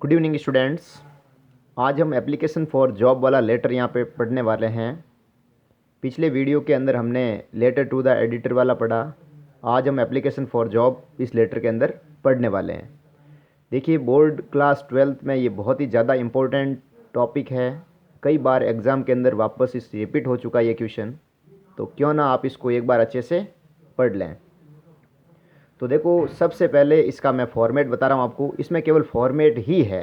Good evening students. आज हम application for job वाला लेटर यहाँ पे पढ़ने वाले हैं। पिछले वीडियो के अंदर हमने लेटर टू द एडिटर वाला पढ़ा। आज हम एप्लीकेशन फॉर जॉब इस लेटर के अंदर पढ़ने वाले हैं। देखिए, बोर्ड क्लास 12th में ये बहुत ही ज़्यादा इम्पोर्टेंट टॉपिक है। कई बार एग्ज़ाम के अंदर वापस इस रिपीट हो चुका ये क्वेश्चन, तो क्यों ना आप इसको एक बार अच्छे से पढ़ लें। तो देखो, सबसे पहले इसका मैं फॉर्मेट बता रहा हूँ आपको। इसमें केवल फॉर्मेट ही है,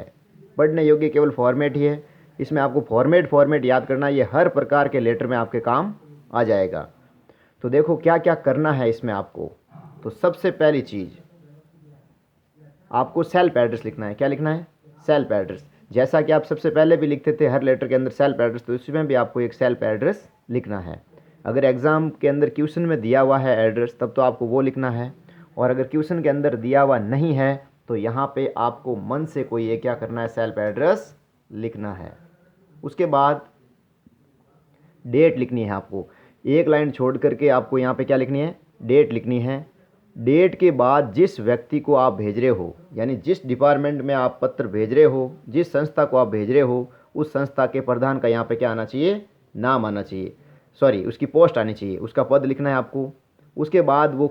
पढ़ने योग्य केवल फॉर्मेट ही है। इसमें आपको फॉर्मेट याद करना, ये हर प्रकार के लेटर में आपके काम आ जाएगा। तो देखो क्या क्या करना है इसमें आपको। तो सबसे पहली चीज़, आपको सेल्फ एड्रेस लिखना है। क्या लिखना है? Self address. जैसा कि आप सबसे पहले भी लिखते थे हर लेटर के अंदर सेल्फ एड्रेस, तो इसमें भी आपको एक सेल्फ एड्रेस लिखना है। अगर एग्ज़ाम के अंदर क्वेश्चन में दिया हुआ है एड्रेस, तब तो आपको वो लिखना है। और अगर क्वेश्चन के अंदर दिया हुआ नहीं है, तो यहाँ पे आपको मन से कोई ये क्या करना है, सेल्फ एड्रेस लिखना है। उसके बाद डेट लिखनी है आपको। एक लाइन छोड़ करके आपको यहाँ पे क्या लिखनी है? डेट लिखनी है। डेट के बाद जिस व्यक्ति को आप भेज रहे हो, यानी जिस डिपार्टमेंट में आप पत्र भेज रहे हो, जिस संस्था को आप भेज रहे हो, उस संस्था के प्रधान का यहाँ पे क्या आना चाहिए? नाम आना चाहिए। सॉरी, उसकी पोस्ट आनी चाहिए, उसका पद लिखना है आपको। उसके बाद वो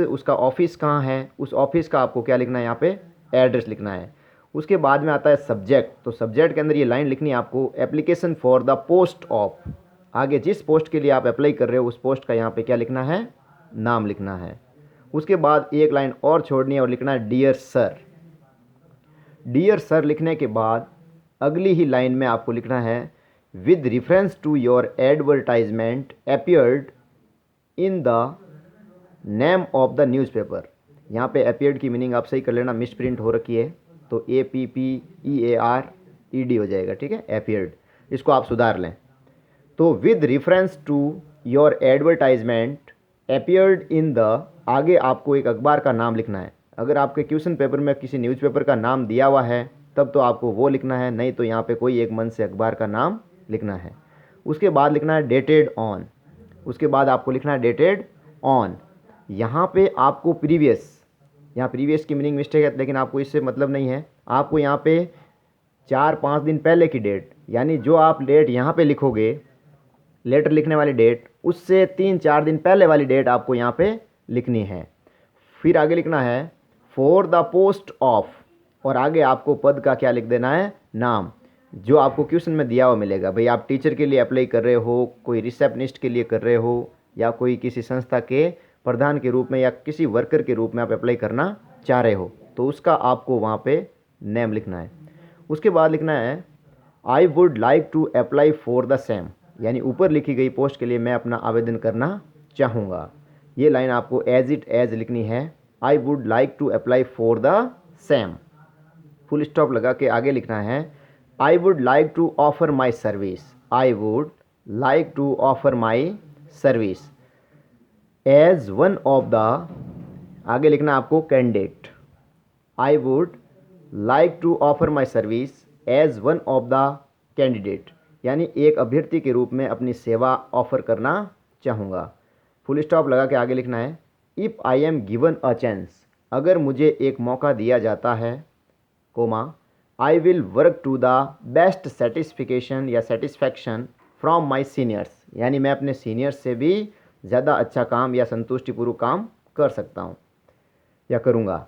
उसका ऑफिस कहाँ है, उस ऑफिस का आपको क्या लिखना है? यहाँ पे एड्रेस लिखना है। उसके बाद में आता है सब्जेक्ट। तो सब्जेक्ट के अंदर ये लाइन लिखनी है आपको, application for the post of. आगे जिस पोस्ट के लिए आप अप्लाई कर रहे हो, उस पोस्ट का यहाँ पे क्या लिखना है? नाम लिखना है। उसके बाद एक लाइन और छोड़नी है और लिखना है डियर सर। डियर सर लिखने के बाद अगली ही लाइन में आपको लिखना है, with reference to your advertisement appeared in the name of the newspaper. यहाँ पे अपीयर्ड की मीनिंग आप सही कर लेना, मिस प्रिंट हो रखी है, तो APPEARED हो जाएगा, ठीक है, अपीयर्ड। इसको आप सुधार लें। तो with reference to your advertisement appeared in the, आगे आपको एक अखबार का नाम लिखना है। अगर आपके क्वेश्चन पेपर में किसी न्यूज़पेपर का नाम दिया हुआ है, तब तो आपको वो लिखना है, नहीं तो यहाँ पे कोई एक मन से अखबार का नाम लिखना है। उसके बाद लिखना है डेटेड ऑन। उसके बाद आपको लिखना है डेटेड ऑन। यहाँ पे आपको प्रीवियस, यहाँ प्रीवियस की मीनिंग मिस्टेक है, लेकिन आपको इससे मतलब नहीं है। आपको यहाँ पे 4-5 दिन पहले की डेट, यानी जो आप डेट यहाँ पे लिखोगे, लेटर लिखने वाली डेट, उससे 3-4 दिन पहले वाली डेट आपको यहाँ पे लिखनी है। फिर आगे लिखना है फॉर द पोस्ट ऑफ, और आगे आपको पद का क्या लिख देना है? नाम, जो आपको क्वेश्चन में दिया हुआ मिलेगा। भाई आप टीचर के लिए अप्लाई कर रहे हो, कोई रिसेप्शनिस्ट के लिए कर रहे हो, या कोई किसी संस्था के प्रधान के रूप में या किसी वर्कर के रूप में आप अप्लाई करना चाह रहे हो, तो उसका आपको वहाँ पे नेम लिखना है। उसके बाद लिखना है I would like to apply for the same, यानी ऊपर लिखी गई पोस्ट के लिए मैं अपना आवेदन करना चाहूँगा। ये लाइन आपको एज इट एज लिखनी है, I would like to apply for the same. Full stop लगा के आगे लिखना है I would like to offer my service. I would like to offer my service as one of the, आगे लिखना आपको candidate. I would like to offer my service as one of the candidate, यानी एक अभ्यर्थी के रूप में अपनी सेवा ऑफर करना चाहूँगा। फुल स्टॉप लगा के आगे लिखना है if I am given a chance, अगर मुझे एक मौका दिया जाता है, comma, I will work to the best satisfaction या सेटिस्फैक्शन फ्रॉम माई सीनियर्स, यानी मैं अपने सीनियर्स से भी ज़्यादा अच्छा काम या संतुष्टिपूर्वक काम कर सकता हूँ या करूँगा।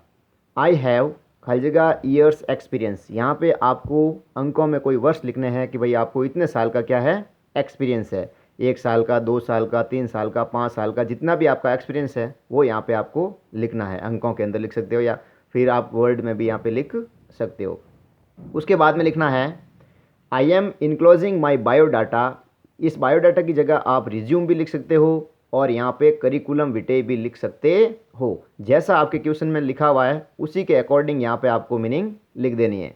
आई हैव, खाली जगह, ईयर्स एक्सपीरियंस। यहाँ पे आपको अंकों में कोई वर्ष लिखने हैं कि भाई आपको इतने साल का क्या है? एक्सपीरियंस है। 1 साल का, 2 साल का, 3 साल का, 5 साल का, जितना भी आपका एक्सपीरियंस है वो यहाँ पे आपको लिखना है। अंकों के अंदर लिख सकते हो या फिर आप वर्ड में भी यहाँ पे लिख सकते हो। उसके बाद में लिखना है I am enclosing my biodata. इस बायोडाटा की जगह आप रिज्यूम भी लिख सकते हो और यहाँ पे करिकुलम विटे भी लिख सकते हो। जैसा आपके क्वेश्चन में लिखा हुआ है उसी के अकॉर्डिंग यहाँ पे आपको मीनिंग लिख देनी है।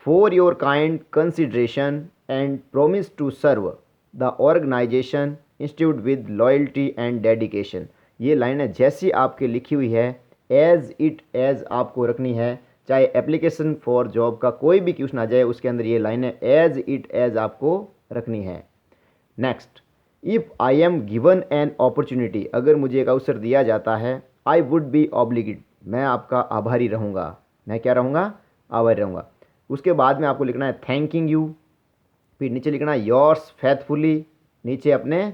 For your kind consideration and promise to serve the organization institute with loyalty and dedication. ये लाइनें जैसी आपके लिखी हुई है एज इट एज आपको रखनी है। चाहे एप्लीकेशन फॉर जॉब का कोई भी क्वेश्चन आ जाए, उसके अंदर ये लाइनें एज इट एज आपको रखनी है। Next, if I am given an opportunity, अगर मुझे एक अवसर दिया जाता है, आई वुड बी ऑब्लिगेट, मैं आपका आभारी रहूँगा। मैं क्या रहूँगा? आभारी रहूँगा। उसके बाद में आपको लिखना है थैंकिंग यू, फिर नीचे लिखना है योर्स फेथफुली, नीचे अपने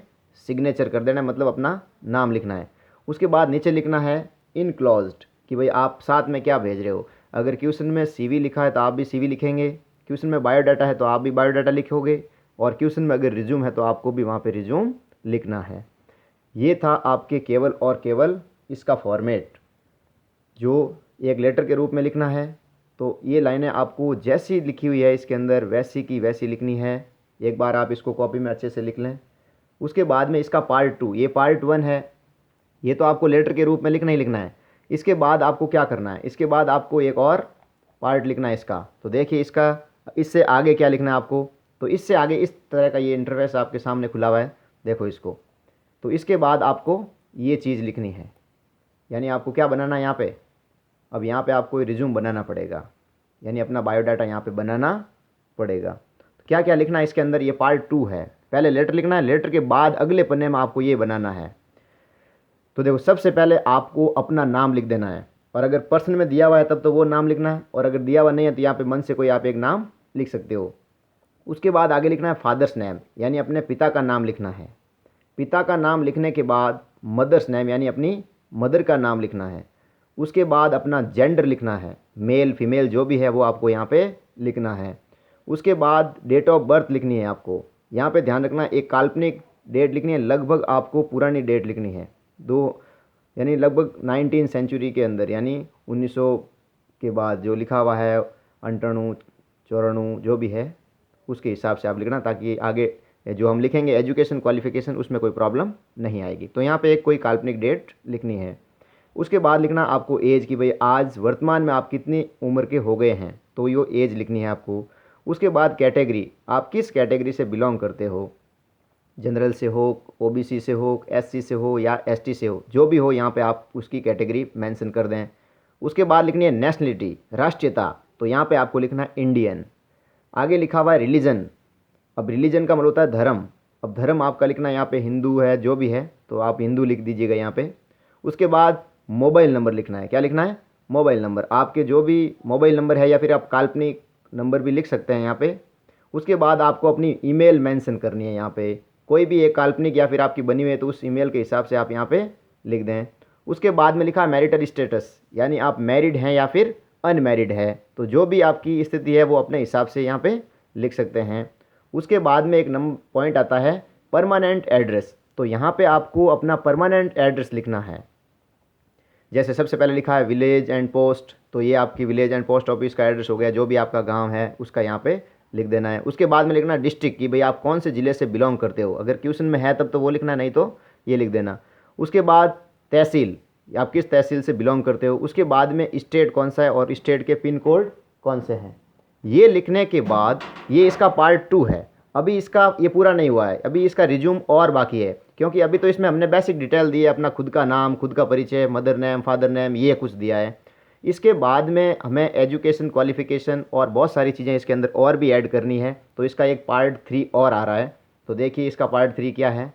सिग्नेचर कर देना है, मतलब अपना नाम लिखना है। उसके बाद नीचे लिखना है इनक्लोज्ड, कि भाई आप साथ में क्या भेज रहे हो। अगर क्वेश्चन में सीवी लिखा है तो आप भी सीवी लिखेंगे, क्वेश्चन में बायोडाटा है तो आप भी बायोडाटा लिखोगे, और क्वेश्चन में अगर रिज्यूम है तो आपको भी वहाँ पे रिज्यूम लिखना है। ये था आपके केवल और केवल इसका फॉर्मेट, जो एक लेटर के रूप में लिखना है। तो ये लाइनें आपको जैसी लिखी हुई है इसके अंदर वैसी की वैसी लिखनी है। एक बार आप इसको कॉपी में अच्छे से लिख लें। उसके बाद में इसका पार्ट 2, ये पार्ट 1 है, ये तो आपको लेटर के रूप में लिखना ही लिखना है। इसके बाद आपको क्या करना है, इसके बाद आपको एक और पार्ट लिखना है इसका। तो देखिए इसका, इससे आगे क्या लिखना है आपको, तो इससे आगे इस तरह का ये इंटरफेस आपके सामने खुला हुआ है, देखो इसको। तो इसके बाद आपको ये चीज़ लिखनी है, यानी आपको क्या बनाना है यहाँ पे, अब यहाँ पे आपको रिज्यूम बनाना पड़ेगा, यानी अपना बायोडाटा यहाँ पे बनाना पड़ेगा। तो क्या क्या लिखना है इसके अंदर, ये पार्ट 2 है। पहले लेटर लिखना है, लेटर के बाद अगले पन्ने में आपको ये बनाना है। तो देखो सबसे पहले आपको अपना नाम लिख देना है, और अगर पर्सन में दिया हुआ है तब तो वो नाम लिखना है, और अगर दिया हुआ नहीं है तो यहाँ पे मन से कोई आप एक नाम लिख सकते हो। उसके बाद आगे लिखना है फादर्स नेम, यानी अपने पिता का नाम लिखना है। पिता का नाम लिखने के बाद मदर्स नेम, यानी अपनी मदर का नाम लिखना है। उसके बाद अपना जेंडर लिखना है, मेल फीमेल जो भी है वो आपको यहाँ पे लिखना है। उसके बाद डेट ऑफ बर्थ लिखनी है आपको। यहाँ पे ध्यान रखना, एक काल्पनिक डेट लिखनी है, लगभग आपको पुरानी डेट लिखनी है, यानी लगभग 19 सेंचुरी के अंदर, यानी 1900 के बाद जो लिखा हुआ है, 98 94 जो भी है उसके हिसाब से आप लिखना, ताकि आगे जो हम लिखेंगे एजुकेशन क्वालिफिकेशन उसमें कोई प्रॉब्लम नहीं आएगी। तो यहाँ पे एक कोई काल्पनिक डेट लिखनी है। उसके बाद लिखना आपको एज, की भाई आज वर्तमान में आप कितनी उम्र के हो गए हैं, तो ये एज लिखनी है आपको। उसके बाद कैटेगरी, आप किस कैटेगरी से बिलोंग करते हो, जनरल से हो, ओबीसी से हो, एससी से हो या एसटी से हो, जो भी हो यहाँ पे आप उसकी कैटेगरी मेंशन कर दें। उसके बाद लिखनी है नेशनलिटी, राष्ट्रीयता, तो यहाँ पे आपको लिखना है इंडियन। आगे लिखा हुआ है रिलीजन, अब रिलीजन का मतलब होता है धर्म, अब धर्म आपका लिखना है यहाँ पे हिंदू है जो भी है तो आप हिंदू लिख दीजिएगा यहाँ पे। उसके बाद मोबाइल नंबर लिखना है, क्या लिखना है, मोबाइल नंबर, आपके जो भी मोबाइल नंबर है, या फिर आप काल्पनिक नंबर भी लिख सकते हैं यहाँ पे। उसके बाद आपको अपनी ईमेल मेंशन करनी है यहाँ पे, कोई भी एक काल्पनिक या फिर आपकी बनी हुई है तो उस ईमेल के हिसाब से आप यहाँ पे लिख दें। उसके बाद में लिखा है मैरिटल स्टेटस, यानी आप मैरिड हैं या फिर अनमैरिड है, तो जो भी आपकी स्थिति है वो अपने हिसाब से यहाँ पे लिख सकते हैं। उसके बाद में एक नंबर पॉइंट आता है परमानेंट एड्रेस, तो यहाँ पे आपको अपना परमानेंट एड्रेस लिखना है। जैसे सबसे पहले लिखा है विलेज एंड पोस्ट, तो ये आपकी विलेज एंड पोस्ट ऑफिस का एड्रेस हो गया, जो भी आपका गांव है उसका यहाँ पे लिख देना है। उसके बाद में लिखना डिस्ट्रिक्ट, की भाई आप कौन से ज़िले से बिलोंग करते हो, अगर क्वेश्चन में है तब तो वो लिखना, नहीं तो ये लिख देना। उसके बाद तहसील, आप किस तहसील से बिलोंग करते हो। उसके बाद में स्टेट कौन सा है और स्टेट के पिन कोड कौन से हैं। ये लिखने के बाद ये इसका पार्ट 2 है, अभी इसका ये पूरा नहीं हुआ है, अभी इसका रिज्यूम और बाकी है, क्योंकि अभी तो इसमें हमने बेसिक डिटेल दी है, अपना खुद का नाम, खुद का परिचय, मदर नेम, फादर नेम, ये कुछ दिया है। इसके बाद में हमें एजुकेशन क्वालिफिकेशन और बहुत सारी चीज़ें इसके अंदर और भी ऐड करनी है, तो इसका एक पार्ट 3 और आ रहा है। तो देखिए इसका पार्ट 3 क्या है,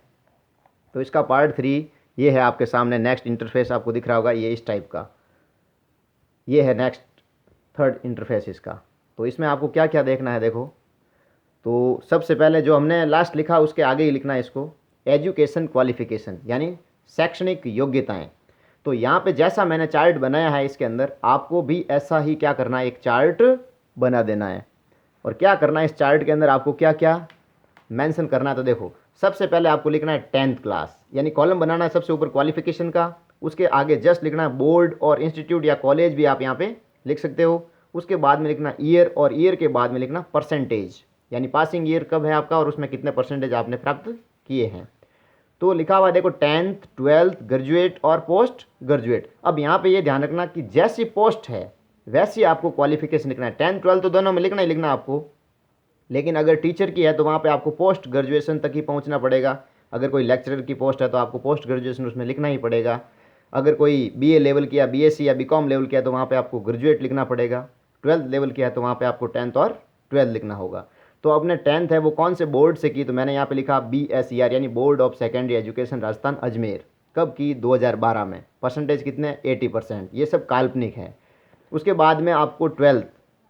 तो इसका पार्ट 3 ये है आपके सामने, नेक्स्ट इंटरफेस आपको दिख रहा होगा, ये इस टाइप का, ये है नेक्स्ट थर्ड इंटरफेस इसका। तो इसमें आपको क्या क्या देखना है, देखो तो सबसे पहले जो हमने लास्ट लिखा उसके आगे ही लिखना है इसको, एजुकेशन क्वालिफिकेशन, यानी शैक्षणिक योग्यताएं। तो यहाँ पे जैसा मैंने चार्ट बनाया है इसके अंदर आपको भी ऐसा ही क्या करना है, एक चार्ट बना देना है। और क्या करना है इस चार्ट के अंदर आपको क्या क्या मेंशन करना है, तो देखो सबसे पहले आपको लिखना है 10th क्लास, यानी कॉलम बनाना है सबसे ऊपर क्वालिफिकेशन का। उसके आगे जस्ट लिखना है बोर्ड और इंस्टीट्यूट या कॉलेज भी आप यहाँ पे लिख सकते हो। उसके बाद में लिखना ईयर, और ईयर के बाद में लिखना परसेंटेज, यानी पासिंग ईयर कब है आपका और उसमें कितने परसेंटेज आपने प्राप्त किए हैं। तो लिखा हुआ देखो 10th 12th ग्रेजुएट और पोस्ट ग्रेजुएट। अब यहाँ पे ये ध्यान रखना कि जैसी पोस्ट है वैसी आपको क्वालिफिकेशन लिखना है, 10th 12th तो दोनों में लिखना ही लिखना आपको, लेकिन अगर टीचर की है तो वहाँ पे आपको पोस्ट ग्रेजुएशन तक ही पहुँचना पड़ेगा। अगर कोई लेक्चरर की पोस्ट है तो आपको पोस्ट ग्रेजुएशन उसमें लिखना ही पड़ेगा। अगर कोई बीए लेवल किया, बीएससी या बीकॉम लेवल किया तो वहाँ पे आपको ग्रेजुएट लिखना पड़ेगा। 12th लेवल किया है तो वहाँ पे आपको 10th और 12th लिखना होगा। तो आपने 10th है वो कौन से बोर्ड से की, तो मैंने यहाँ पे लिखा BSER, यानी board of secondary education Rajasthan Ajmer. कब की, 2012 में। परसेंटेज कितने, 80%। ये सब काल्पनिक है। उसके बाद में आपको 12th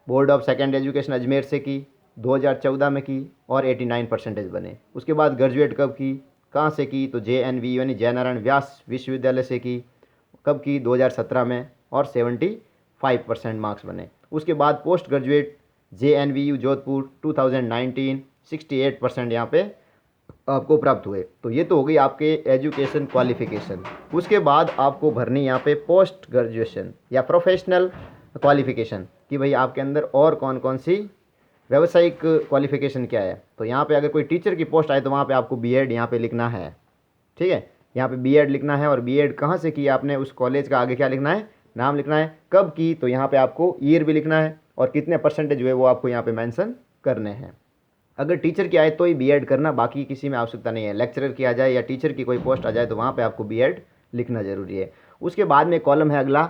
board of second education Ajmer से की, 2014 में की और 89% बने। उसके बाद ग्रेजुएट कब की, कहाँ से की, तो JNV यानी जयनारायण व्यास विश्वविद्यालय से की। कब की, 2017 में, और 75% मार्क्स बने। उसके बाद पोस्ट ग्रेजुएट JNVU जोधपुर 2019, 68% यहाँ पे आपको प्राप्त हुए। तो ये तो हो गई आपके एजुकेशन क्वालिफिकेशन। उसके बाद आपको भरनी यहाँ पे पोस्ट ग्रेजुएशन या प्रोफेशनल क्वालिफिकेशन कि भाई आपके अंदर और कौन कौन सी व्यावसायिक क्वालिफिकेशन क्या है। तो यहाँ पे अगर कोई टीचर की पोस्ट आए तो वहाँ पे आपको B.Ed यहाँ पे लिखना है। ठीक है, यहाँ पे B.Ed लिखना है। और B.Ed कहाँ से की आपने, उस कॉलेज का आगे क्या लिखना है, नाम लिखना है। कब की, तो यहाँ पे आपको ईयर भी लिखना है और कितने परसेंटेज हुए वो आपको यहाँ पे मेंशन करने हैं। अगर टीचर की आए तो ही B.Ed करना, बाकी किसी में आवश्यकता नहीं है। लेक्चरर की आ जाए या टीचर की कोई पोस्ट आ जाए तो वहाँ पे आपको B.Ed लिखना जरूरी है। उसके बाद में कॉलम है अगला,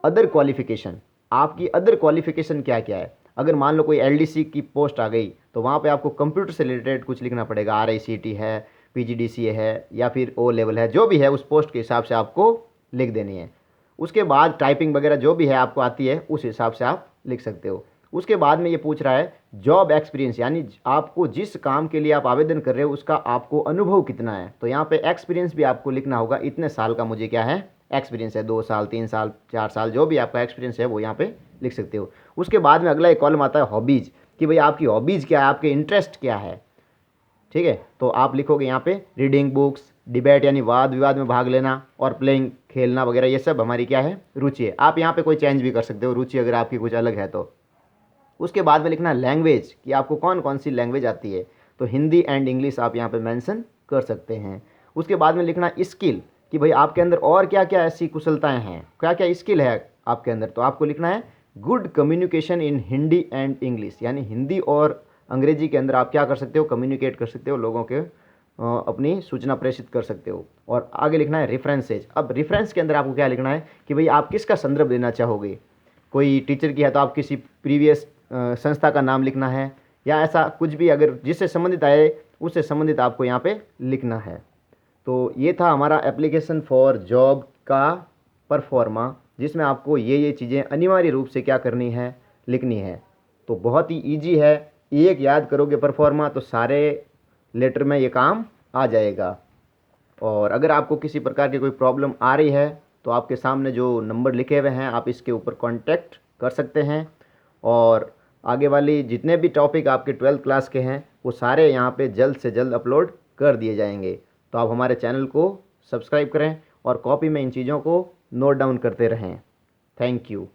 अदर क्वालिफिकेशन। आपकी अदर क्वालिफिकेशन क्या क्या है। अगर मान लो कोई LDC की पोस्ट आ गई तो वहाँ पे आपको कंप्यूटर से रिलेटेड कुछ लिखना पड़ेगा। RICT है, PGDCA है या फिर O लेवल है, जो भी है उस पोस्ट के हिसाब से आपको लिख देनी है। उसके बाद टाइपिंग वगैरह जो भी है आपको आती है उस हिसाब से आप लिख सकते हो। उसके बाद में ये पूछ रहा है जॉब एक्सपीरियंस, यानी आपको जिस काम के लिए आप आवेदन कर रहे हो उसका आपको अनुभव कितना है। तो यहाँ पे एक्सपीरियंस भी आपको लिखना होगा, इतने साल का मुझे क्या है एक्सपीरियंस है, 2 साल 3 साल 4 साल, जो भी आपका एक्सपीरियंस है वो यहाँ पे लिख सकते हो। उसके बाद में अगला एक कॉलम आता है हॉबीज़, कि भाई आपकी हॉबीज़ क्या है, आपके इंटरेस्ट क्या है। ठीक है, तो आप लिखोगे यहाँ पे रीडिंग बुक्स, डिबेट यानी वाद विवाद में भाग लेना, और प्लेइंग खेलना वगैरह, ये सब हमारी क्या है रुचि है। आप यहाँ पे कोई चेंज भी कर सकते हो, रुचि अगर आपकी कुछ अलग है तो। उसके बाद में लिखना लैंग्वेज, कि आपको कौन कौन सी लैंग्वेज आती है। तो हिंदी एंड इंग्लिश आप यहाँ पे मेंशन कर सकते हैं। उसके बाद में लिखना स्किल, कि भाई आपके अंदर और क्या क्या ऐसी कुशलताएं हैं, क्या क्या स्किल है आपके अंदर। तो आपको लिखना है good communication in Hindi and English, यानी हिंदी और अंग्रेजी के अंदर आप क्या कर सकते हो, कम्युनिकेट कर सकते हो, लोगों के अपनी सूचना प्रेषित कर सकते हो। और आगे लिखना है रेफरेंसेज। अब रेफरेंस के अंदर आपको क्या लिखना है कि भाई आप किसका संदर्भ लेना चाहोगे। कोई टीचर की है तो आप किसी प्रीवियस संस्था का नाम लिखना है, या ऐसा कुछ भी अगर जिससे संबंधित आए उससे संबंधित आपको यहाँ पे लिखना है। तो ये था हमारा एप्लीकेशन फॉर जॉब का परफॉर्मा, जिसमें आपको ये चीज़ें अनिवार्य रूप से क्या करनी है, लिखनी है। तो बहुत ही ईजी है, एक याद करोगे परफॉर्मा तो सारे लेटर में ये काम आ जाएगा। और अगर आपको किसी प्रकार की कोई प्रॉब्लम आ रही है तो आपके सामने जो नंबर लिखे हुए हैं आप इसके ऊपर कांटेक्ट कर सकते हैं। और आगे वाली जितने भी टॉपिक आपके 12th क्लास के हैं वो सारे यहाँ पे जल्द से जल्द अपलोड कर दिए जाएंगे। तो आप हमारे चैनल को सब्सक्राइब करें और कॉपी में इन चीज़ों को नोट डाउन करते रहें। Thank you.